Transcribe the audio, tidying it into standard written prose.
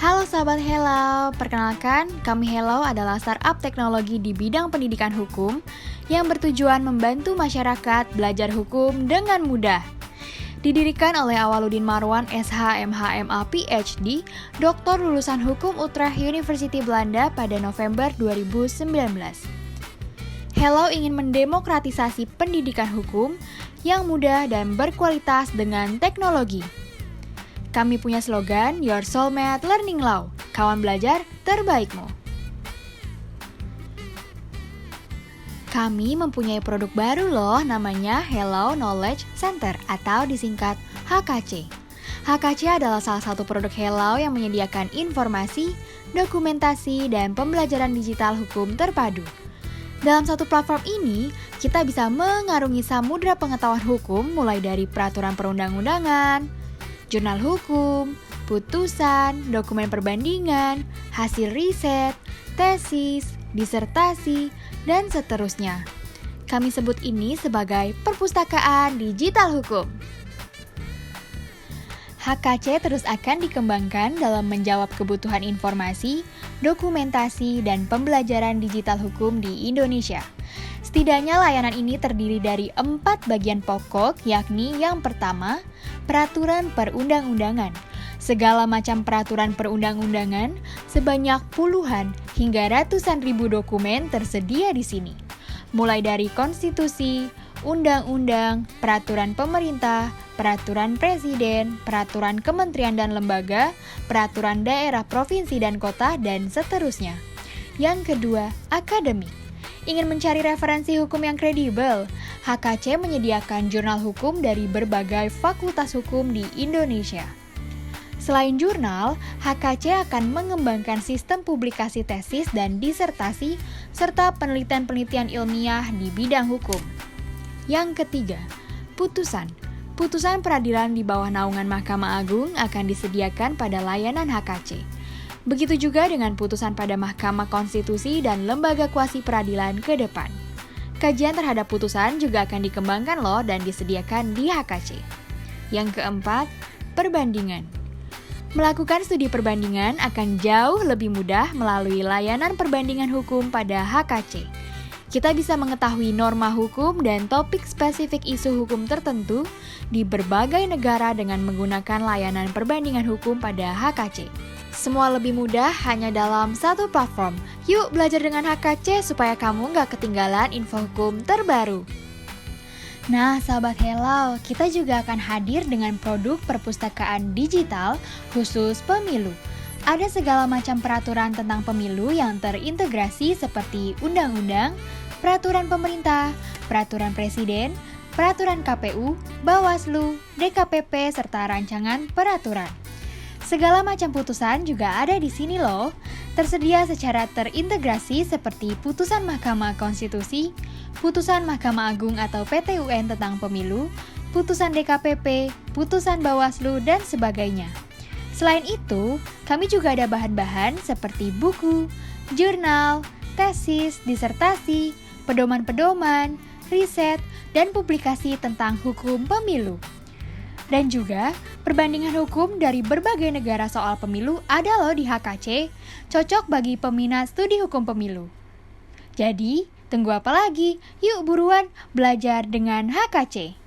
Halo sahabat Hello, perkenalkan kami Hello adalah startup teknologi di bidang pendidikan hukum yang bertujuan membantu masyarakat belajar hukum dengan mudah. Didirikan oleh Awaludin Marwan SH MHMA PhD, doktor lulusan Hukum Utrecht University Belanda pada November 2019. Hello ingin mendemokratisasi pendidikan hukum yang mudah dan berkualitas dengan teknologi. Kami punya slogan, Your Soulmate Learning Law, kawan belajar terbaikmu. Kami mempunyai produk baru loh, namanya Hello Knowledge Center atau disingkat HKC. HKC adalah salah satu produk Hello yang menyediakan informasi, dokumentasi, dan pembelajaran digital hukum terpadu. Dalam satu platform ini, kita bisa mengarungi samudra pengetahuan hukum mulai dari peraturan perundang-undangan, jurnal hukum, putusan, dokumen perbandingan, hasil riset, tesis, disertasi, dan seterusnya. Kami sebut ini sebagai perpustakaan digital hukum. HKC terus akan dikembangkan dalam menjawab kebutuhan informasi, dokumentasi, dan pembelajaran digital hukum di Indonesia. Setidaknya layanan ini terdiri dari 4 bagian pokok, yakni yang pertama, peraturan perundang-undangan. Segala macam peraturan perundang-undangan sebanyak puluhan hingga ratusan ribu dokumen tersedia di sini. Mulai dari konstitusi, undang-undang, peraturan pemerintah, peraturan presiden, peraturan kementerian dan lembaga, peraturan daerah, provinsi dan kota, dan seterusnya. Yang kedua, akademik. Ingin mencari referensi hukum yang kredibel, HKC menyediakan jurnal hukum dari berbagai fakultas hukum di Indonesia. Selain jurnal, HKC akan mengembangkan sistem publikasi tesis dan disertasi, serta penelitian-penelitian ilmiah di bidang hukum. Yang ketiga, putusan. Putusan peradilan di bawah naungan Mahkamah Agung akan disediakan pada layanan HKC. Begitu juga dengan putusan pada Mahkamah Konstitusi dan lembaga kuasi peradilan ke depan. Kajian terhadap putusan juga akan dikembangkan loh dan disediakan di HKC. Yang keempat, perbandingan. Melakukan studi perbandingan akan jauh lebih mudah melalui layanan perbandingan hukum pada HKC. Kita bisa mengetahui norma hukum dan topik spesifik isu hukum tertentu di berbagai negara dengan menggunakan layanan perbandingan hukum pada HKC. Semua lebih mudah hanya dalam satu platform. Yuk belajar dengan HKC supaya kamu nggak ketinggalan info hukum terbaru. Nah, sahabat Hello, kita juga akan hadir dengan produk perpustakaan digital khusus pemilu. Ada segala macam peraturan tentang pemilu yang terintegrasi seperti undang-undang, peraturan pemerintah, peraturan presiden, peraturan KPU, Bawaslu, DKPP, serta rancangan peraturan. Segala macam putusan juga ada di sini loh. Tersedia secara terintegrasi seperti putusan Mahkamah Konstitusi, putusan Mahkamah Agung atau PT UN tentang pemilu, putusan DKPP, putusan Bawaslu, dan sebagainya. Selain itu, kami juga ada bahan-bahan seperti buku, jurnal, tesis, disertasi, pedoman-pedoman, riset, dan publikasi tentang hukum pemilu. Dan juga, perbandingan hukum dari berbagai negara soal pemilu ada loh di HKC, cocok bagi peminat studi hukum pemilu. Jadi, tunggu apa lagi? Yuk buruan belajar dengan HKC.